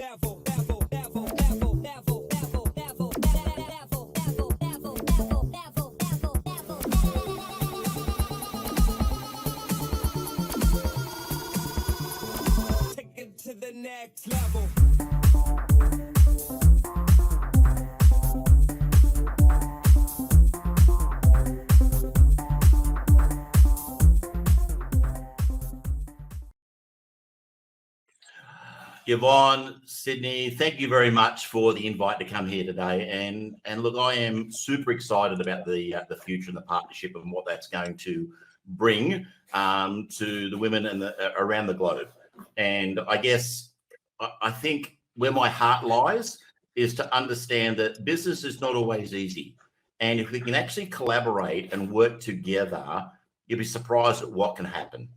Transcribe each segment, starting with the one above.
Take it to the next level. Yvonne, Sydney, thank you very much for the invite to come here today. And look, I am super excited about the future and the partnership and what that's going to bring to the women and around the globe. And I guess I think where my heart lies is to understand that business is not always easy. And if we can actually collaborate and work together, you'll be surprised at what can happen.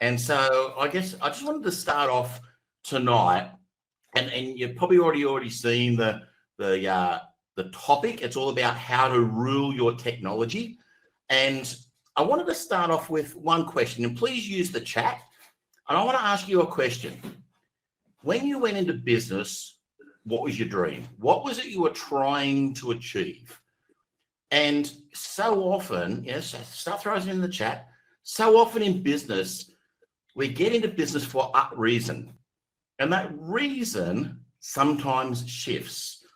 And so I guess I just wanted to start off tonight, and you've probably already seen the topic. It's all about how to rule your technology. And I wanted to start off with one question, and please use the chat. And I want to ask you a question. When you went into business, what was your dream? What was it you were trying to achieve? And so often, yes, start throwing it in the chat. So often in business, we get into business for a reason. And that reason sometimes shifts.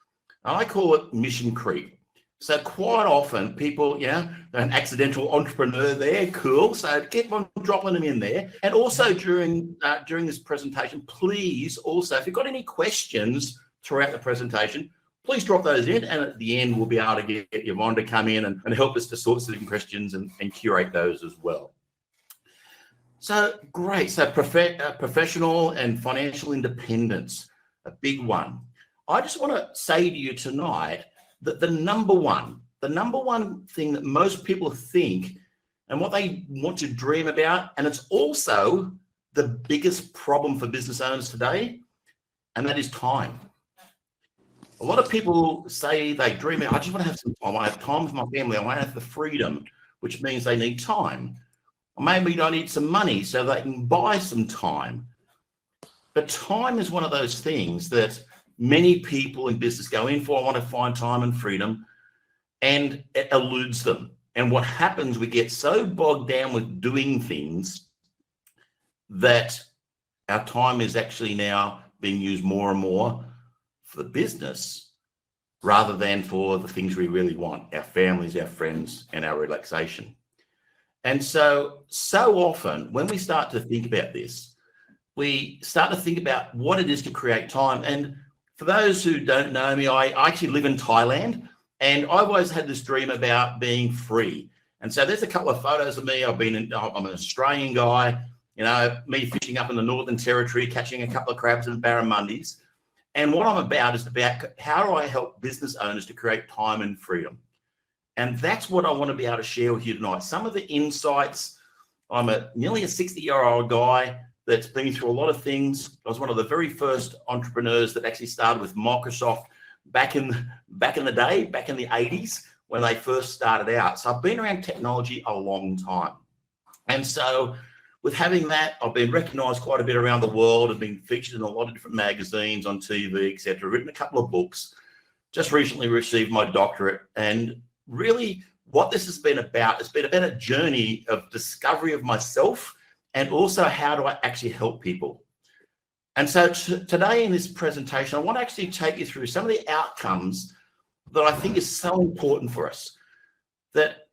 I call it mission creep. So quite often people, they're an accidental entrepreneur there, cool. So keep on dropping them in there. And also during this presentation, please also, if you've got any questions throughout the presentation, please drop those in. And at the end, we'll be able to get Yvonne to come in and help us to sort some questions and curate those as well. So great. So professional and financial independence, a big one. I just want to say to you tonight that the number one thing that most people think and what they want to dream about, and it's also the biggest problem for business owners today, and that is time. A lot of people say they dream out, I just want to have some time. I have time with my family. I want to have the freedom, which means they need time. Or maybe I need some money so they can buy some time. But time is one of those things that many people in business go in for. I want to find time and freedom, and it eludes them. And what happens, we get so bogged down with doing things that our time is actually now being used more and more for the business rather than for the things we really want, our families, our friends, and our relaxation. And so often when we start to think about this, we start to think about what it is to create time. And for those who don't know me, I actually live in Thailand, and I've always had this dream about being free. And so there's a couple of photos of me. I'm an Australian guy, me fishing up in the Northern Territory, catching a couple of crabs and barramundis. And what I'm about is about how do I help business owners to create time and freedom. And that's what I want to be able to share with you tonight. Some of the insights. I'm nearly a 60-year-old guy that's been through a lot of things. I was one of the very first entrepreneurs that actually started with Microsoft back in the day, back in the 80s when they first started out. So I've been around technology a long time. And so with having that, I've been recognized quite a bit around the world. I've been featured in a lot of different magazines, on TV, etc. Written a couple of books. Just recently received my doctorate. And really what this has been about, it's been about a journey of discovery of myself and also how do I actually help people. And so today in this presentation, I want to actually take you through some of the outcomes that I think is so important for us, that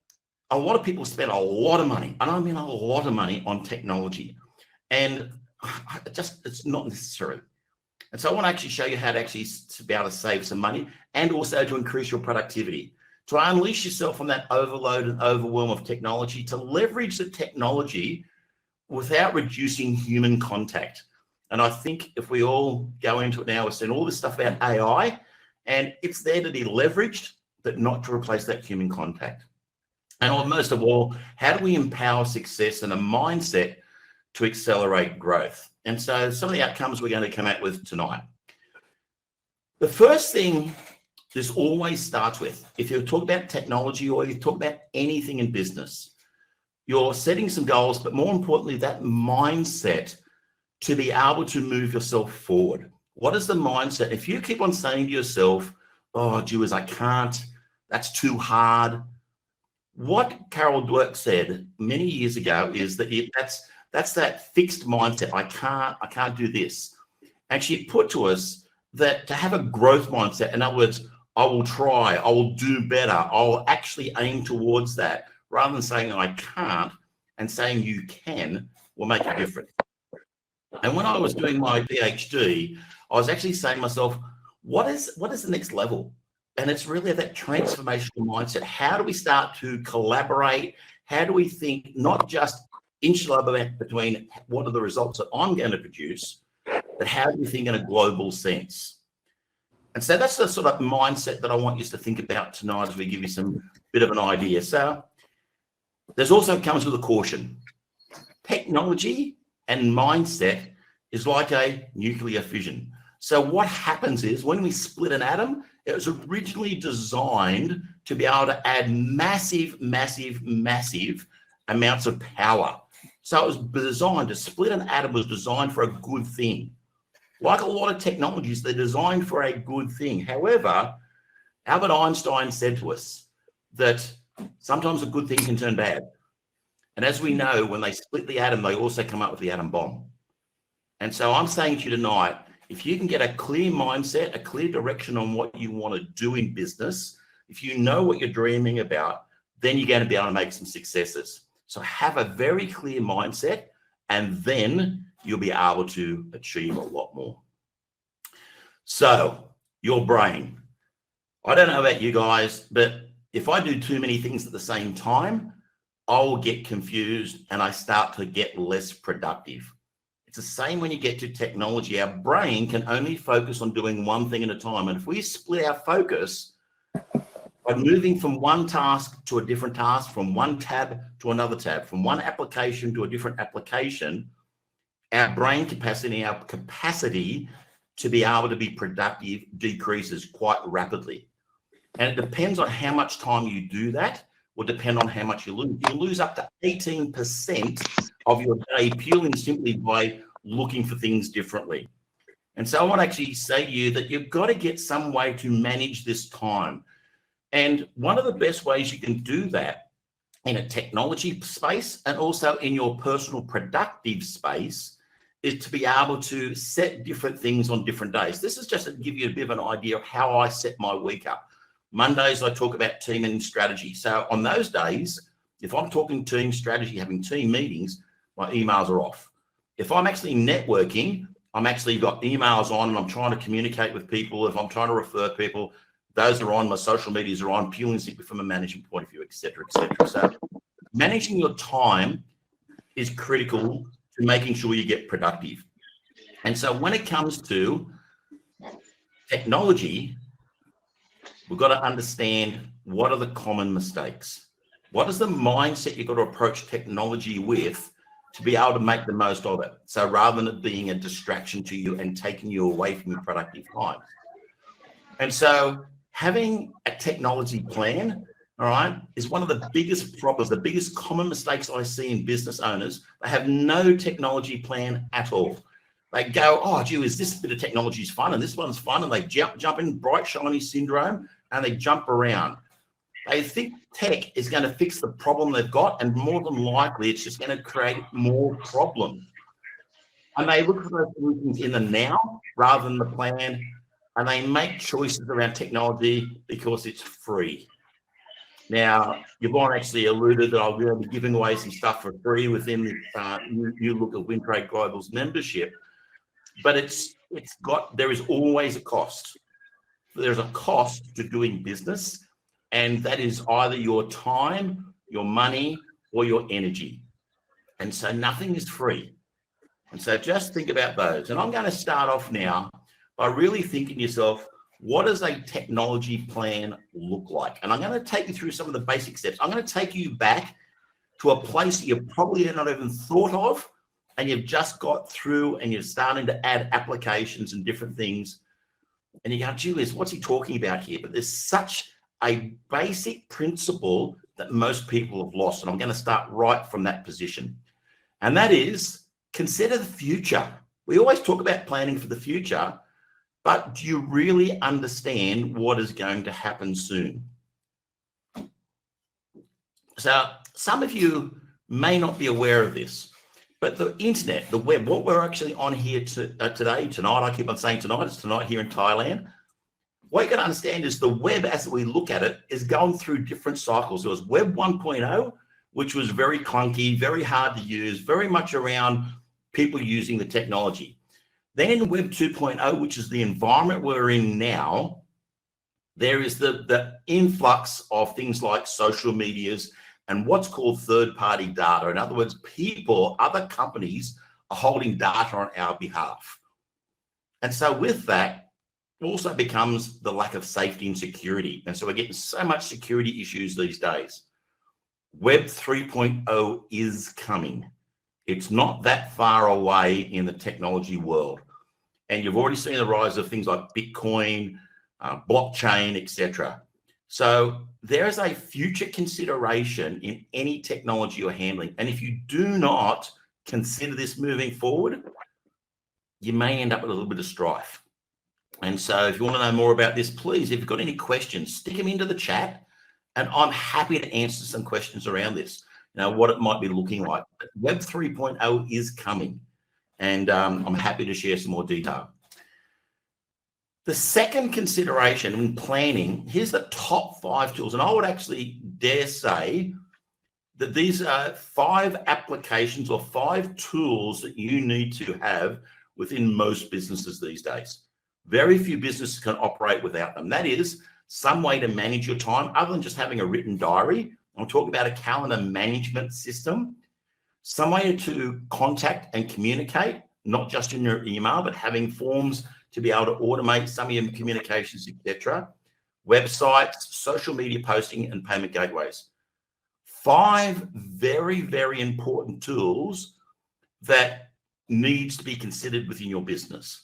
a lot of people spend a lot of money, and I mean a lot of money, on technology, and it's not necessary. And so I want to actually show you how to actually be able to save some money and also to increase your productivity, to unleash yourself from that overload and overwhelm of technology, to leverage the technology without reducing human contact. And I think if we all go into it now, we're seeing all this stuff about AI, and it's there to be leveraged, but not to replace that human contact. And most of all, how do we empower success and a mindset to accelerate growth? And so some of the outcomes we're going to come out with tonight. The first thing this always starts with, if you talk about technology or you talk about anything in business, you're setting some goals, but more importantly, that mindset to be able to move yourself forward. What is the mindset? If you keep on saying to yourself, oh, Jewish, I can't, that's too hard. What Carol Dweck said many years ago is that that's that fixed mindset. I can't do this. And she put to us that to have a growth mindset, in other words, I will try, I will do better, I'll actually aim towards that, rather than saying I can't and saying you can, will make a difference. And when I was doing my PhD, I was actually saying to myself, what is the next level? And it's really that transformational mindset. How do we start to collaborate? How do we think not just insular between what are the results that I'm going to produce, but how do we think in a global sense? And so that's the sort of mindset that I want you to think about tonight as we give you some bit of an idea. So there's also comes with a caution. Technology and mindset is like a nuclear fission. So what happens is when we split an atom, it was originally designed to be able to add massive, massive, massive amounts of power. So it was designed to split an atom was designed for a good thing. Like a lot of technologies, they're designed for a good thing. However, Albert Einstein said to us that sometimes a good thing can turn bad. And as we know, when they split the atom, they also come up with the atom bomb. And so I'm saying to you tonight, if you can get a clear mindset, a clear direction on what you want to do in business, if you know what you're dreaming about, then you're going to be able to make some successes. So have a very clear mindset, and then you'll be able to achieve a lot more. So your brain. I don't know about you guys, but if I do too many things at the same time, I will get confused and I start to get less productive. It's the same when you get to technology. Our brain can only focus on doing one thing at a time. And if we split our focus by moving from one task to a different task, from one tab to another tab, from one application to a different application, our brain capacity, our capacity to be able to be productive decreases quite rapidly. And it depends on how much time you do that, will depend on how much you lose. You lose up to 18% of your day purely and simply by looking for things differently. And so I want to actually say to you that you've got to get some way to manage this time. And one of the best ways you can do that in a technology space and also in your personal productive space is to be able to set different things on different days. This is just to give you a bit of an idea of how I set my week up. Mondays, I talk about team and strategy. So on those days, if I'm talking team strategy, having team meetings, my emails are off. If I'm actually networking, I'm actually got emails on and I'm trying to communicate with people. If I'm trying to refer people, those are on, my social medias are on, purely and simply from a management point of view, et cetera, et cetera. So managing your time is critical to making sure you get productive. And so when it comes to technology, we've got to understand what are the common mistakes. What is the mindset you've got to approach technology with to be able to make the most of it? So rather than it being a distraction to you and taking you away from your productive time. And so having a technology plan, all right, is one of the biggest problems, the biggest common mistakes I see in business owners. They have no technology plan at all. They go, oh, gee, is this bit of technology is fun and this one's fun, and they jump in bright, shiny syndrome and they jump around. They think tech is going to fix the problem they've got, and more than likely it's just going to create more problems. And they look for those solutions in the now rather than the plan, and they make choices around technology because it's free. Now, Yvonne actually alluded that I'll be giving away some stuff for free within the new look at WinTrade Global's membership, but there is always a cost. There's a cost to doing business, and that is either your time, your money, or your energy. And so nothing is free. And so just think about those. And I'm going to start off now by really thinking to yourself, what does a technology plan look like? And I'm going to take you through some of the basic steps. I'm going to take you back to a place you've probably not even thought of, and you've just got through and you're starting to add applications and different things. And you go, Julius, what's he talking about here? But there's such a basic principle that most people have lost. And I'm going to start right from that position. And that is, consider the future. We always talk about planning for the future, But do you really understand what is going to happen soon? So some of you may not be aware of this, but the internet, the web, what we're actually on here tonight, I keep on saying tonight, it's tonight here in Thailand. What you got to understand is the web, as we look at it, is going through different cycles. There was Web 1.0, which was very clunky, very hard to use, very much around people using the technology. Then Web 2.0, which is the environment we're in now, there is the influx of things like social medias and what's called third-party data. In other words, people, other companies are holding data on our behalf. And so with that, also becomes the lack of safety and security. And so we're getting so much security issues these days. Web 3.0 is coming. It's not that far away in the technology world. And you've already seen the rise of things like Bitcoin, blockchain, etc. So there is a future consideration in any technology you're handling. And if you do not consider this moving forward, you may end up with a little bit of strife. And so if you want to know more about this, please, if you've got any questions, stick them into the chat. And I'm happy to answer some questions around this, what it might be looking like. But Web 3.0 is coming. And I'm happy to share some more detail. The second consideration in planning, here's the top 5 tools. And I would actually dare say that these are 5 applications or 5 tools that you need to have within most businesses these days. Very few businesses can operate without them. That is some way to manage your time other than just having a written diary. I'm talking about a calendar management system, some way to contact and communicate, not just in your email, but having forms to be able to automate some of your communications, etc. Websites, social media posting, and payment gateways. 5 very, very important tools that needs to be considered within your business.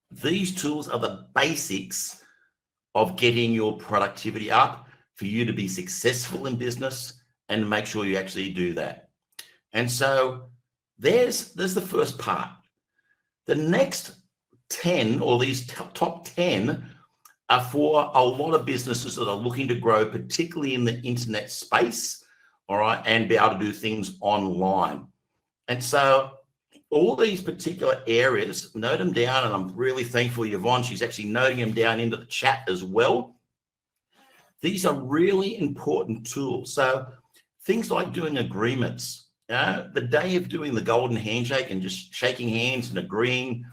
These tools are the basics of getting your productivity up for you to be successful in business and make sure you actually do that. And so there's the first part. The next 10 or these top 10 are for a lot of businesses that are looking to grow, particularly in the internet space, all right, and be able to do things online. And so all these particular areas, note them down, and I'm really thankful Yvonne, she's actually noting them down into the chat as well. These are really important tools. So things like doing agreements, the day of doing the golden handshake and just shaking hands and agreeing,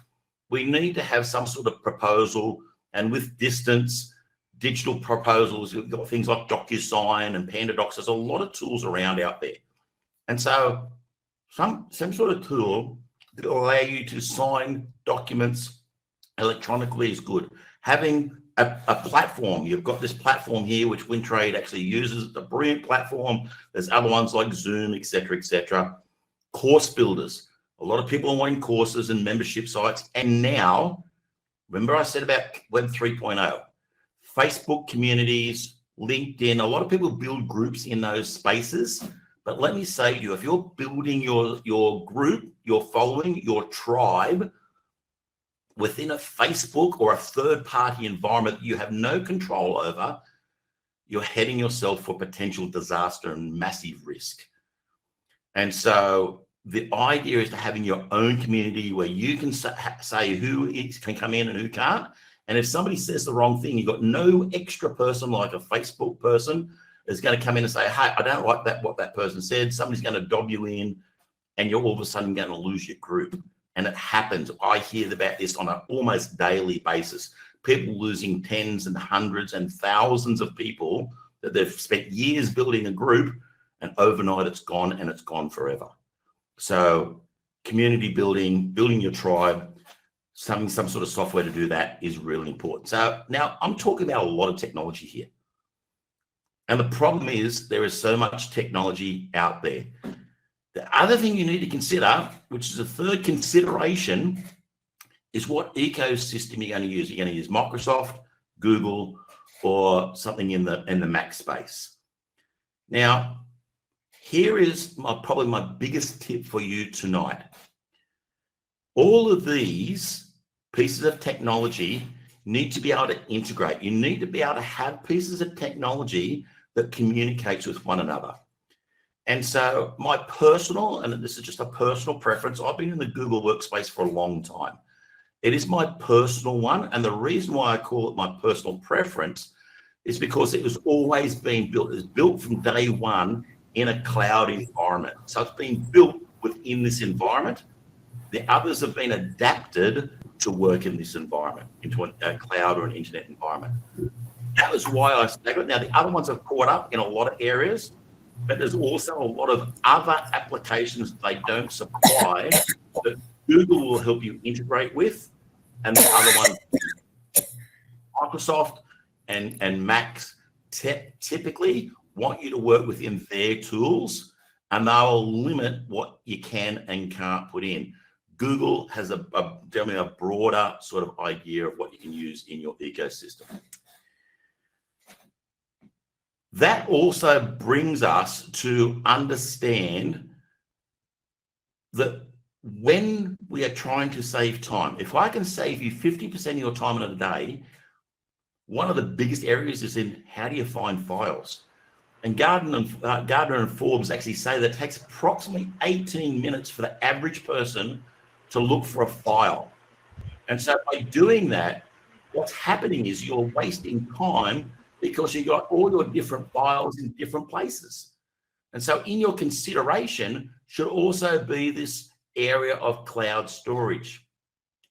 we need to have some sort of proposal. And with distance, digital proposals, we've got things like DocuSign and PandaDocs. There's a lot of tools around out there. And so some sort of tool that will allow you to sign documents electronically is good. Having a platform, you've got this platform here, which WinTrade actually uses. It's a brilliant platform. There's other ones like Zoom, etc., etc. Course builders. A lot of people are wanting courses and membership sites. And now, remember I said about Web 3.0, Facebook communities, LinkedIn, a lot of people build groups in those spaces. But let me say to you, if you're building your group, your following, your tribe within a Facebook or a third-party environment that you have no control over, you're heading yourself for potential disaster and massive risk. And so the idea is to having your own community where you can say who can come in and who can't. And if somebody says the wrong thing, you've got no extra person like a Facebook person is going to come in and say, hey, I don't like that, what that person said. Somebody's going to dob you in and you're all of a sudden going to lose your group. And it happens. I hear about this on an almost daily basis. People losing tens and hundreds and thousands of people that they've spent years building a group, and overnight it's gone, and it's gone forever. So community building, building your tribe, some sort of software to do that is really important. So now I'm talking about a lot of technology here. And the problem is there is so much technology out there. The other thing you need to consider, which is a third consideration, is what ecosystem you're going to use. You're going to use Microsoft, Google, or something in the Mac space. Now, here is probably my biggest tip for you tonight. All of these pieces of technology need to be able to integrate. You need to be able to have pieces of technology that communicates with one another. And so my personal, and this is just a personal preference, I've been in the Google workspace for a long time. It is my personal one. And the reason why I call it my personal preference is because it was always being built. It was built from day one in a cloud environment. So it's been built within this environment. The others have been adapted to work in this environment, into a cloud or an internet environment. That was why I stayed. Now, the other ones have caught up in a lot of areas, but there's also a lot of other applications they don't supply that Google will help you integrate with, and the other ones, Microsoft and Macs typically want you to work within their tools, and they'll limit what you can and can't put in. Google has definitely a broader sort of idea of what you can use in your ecosystem. That also brings us to understand that when we are trying to save time, if I can save you 50% of your time in a day, one of the biggest areas is in how do you find files? And Gardner and Forbes actually say that it takes approximately 18 minutes for the average person to look for a file. And so by doing that, what's happening is you're wasting time because you got all your different files in different places. And so in your consideration should also be this area of cloud storage.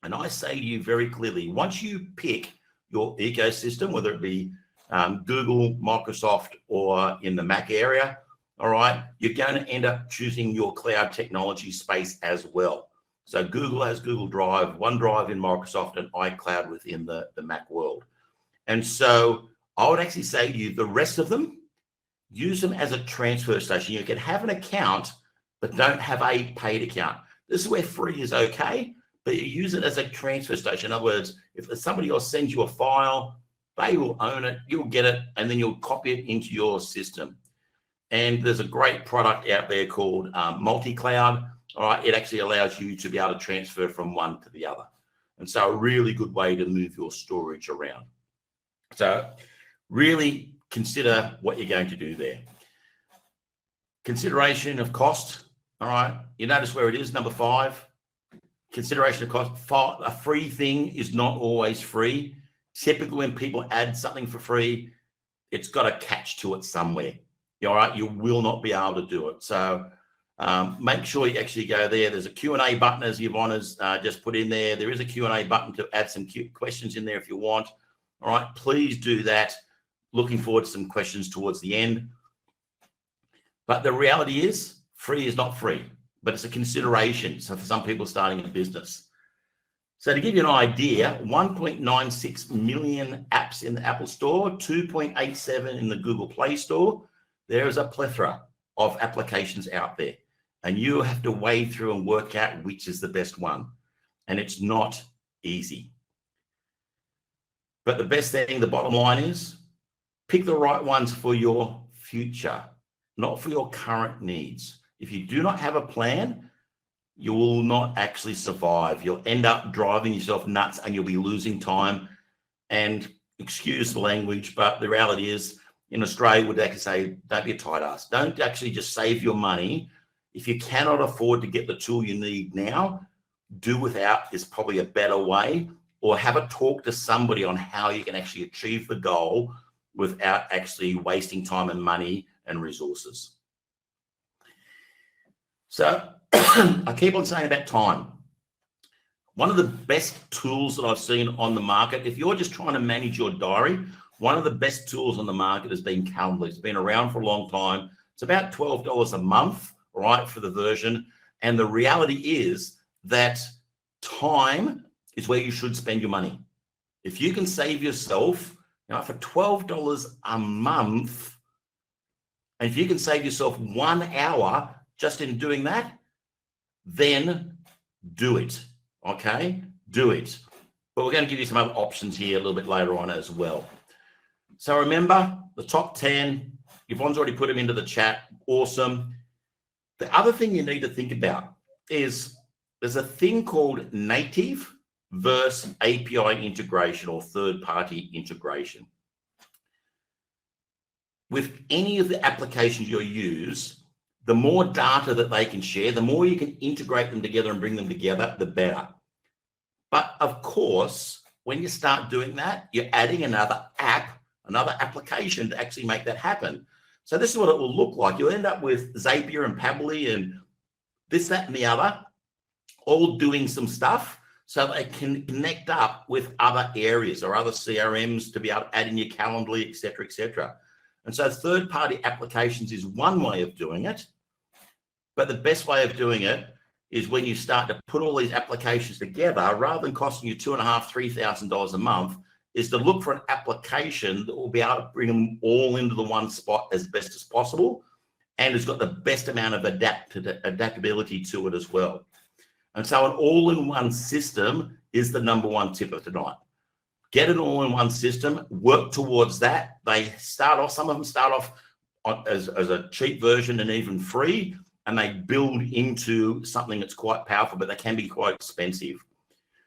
And I say to you very clearly, once you pick your ecosystem, whether it be Google, Microsoft, or in the Mac area, all right, you're going to end up choosing your cloud technology space as well. So Google has Google Drive, OneDrive in Microsoft, and iCloud within the Mac world. And so I would actually say to you, the rest of them, use them as a transfer station. You can have an account, but don't have a paid account. This is where free is okay, but you use it as a transfer station. In other words, if somebody else sends you a file, they will own it, you'll get it, and then you'll copy it into your system. And there's a great product out there called multi-cloud. All right, it actually allows you to be able to transfer from one to the other. And so a really good way to move your storage around. So really consider what you're going to do there. Consideration of cost. All right, you notice where it is, number 5. Consideration of cost. A free thing is not always free. Typically when people add something for free, it's got a catch to it somewhere. All right, you will not be able to do it. So make sure you actually go there. There's a Q&A button, as Yvonne has just put in there. There is a Q&A button to add some questions in there if you want. All right, please do that. Looking forward to some questions towards the end. But the reality is, free is not free, but it's a consideration. So for some people starting a business. So to give you an idea, 1.96 million apps in the Apple Store, 2.87 in the Google Play Store. There is a plethora of applications out there, and you have to wade through and work out which is the best one. And it's not easy. But the best thing, the bottom line is, pick the right ones for your future, not for your current needs. If you do not have a plan, you will not actually survive. You'll end up driving yourself nuts and you'll be losing time. And excuse the language, but the reality is, in Australia, would actually say, don't be a tight ass. Don't actually just save your money. If you cannot afford to get the tool you need now, do without is probably a better way, or have a talk to somebody on how you can actually achieve the goal without actually wasting time and money and resources. So I keep on saying about time. One of the best tools that I've seen on the market, if you're just trying to manage your diary, one of the best tools on the market has been Calendly. It's been around for a long time. It's about $12 a month, right, for the version. And the reality is that time is where you should spend your money. If you can save yourself, for $12 a month, and if you can save yourself 1 hour just in doing that, then do it, okay? Do it. But we're going to give you some other options here a little bit later on as well. So remember, the top 10, Yvonne's already put them into the chat. Awesome. The other thing you need to think about is there's a thing called native versus API integration or third-party integration. With any of the applications you use, the more data that they can share, the more you can integrate them together and bring them together, the better. But of course, when you start doing that, you're adding another app, another application to actually make that happen. So this is what it will look like. You'll end up with Zapier and Pabbly and this, that, and the other, all doing some stuff so they can connect up with other areas or other CRMs to be able to add in your Calendly, et cetera, et cetera. And so third-party applications is one way of doing it. But the best way of doing it is when you start to put all these applications together, rather than costing you $2,500, $3,000 a month, is to look for an application that will be able to bring them all into the one spot as best as possible, and has got the best amount of adaptability to it as well. And so an all-in-one system is the number one tip of tonight. Get an all-in-one system, work towards that. They start off, some of them start off as a cheap version and even free, and they build into something that's quite powerful, but they can be quite expensive.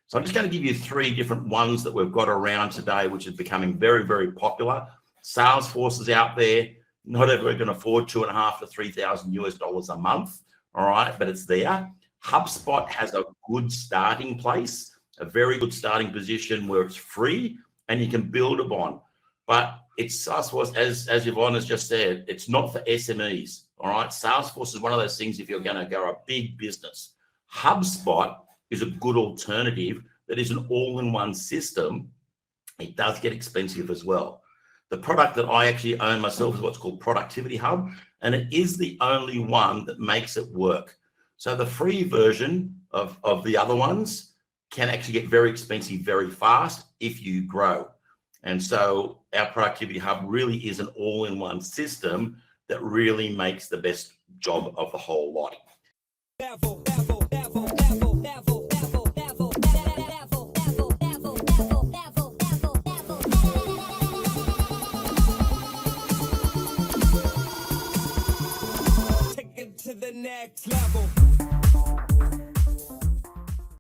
So I'm just going to give you 3 different ones that we've got around today, which is becoming very, very popular. Salesforce is out there. Not everyone can afford $2,500 to $3,000 a month. All right, but it's there. HubSpot has a good starting place, a very good starting position where it's free and you can build upon. But it's Salesforce, as Yvonne has just said, it's not for SMEs. All right, Salesforce is one of those things if you're going to go a big business. HubSpot is a good alternative that is an all-in-one system. It does get expensive as well. The product that I actually own myself is what's called Productivity Hub, and it is the only one that makes it work. So the free version of the other ones can actually get very expensive very fast if you grow. And so our Productivity Hub really is an all-in-one system that really makes the best job of the whole lot. Take it to the next level.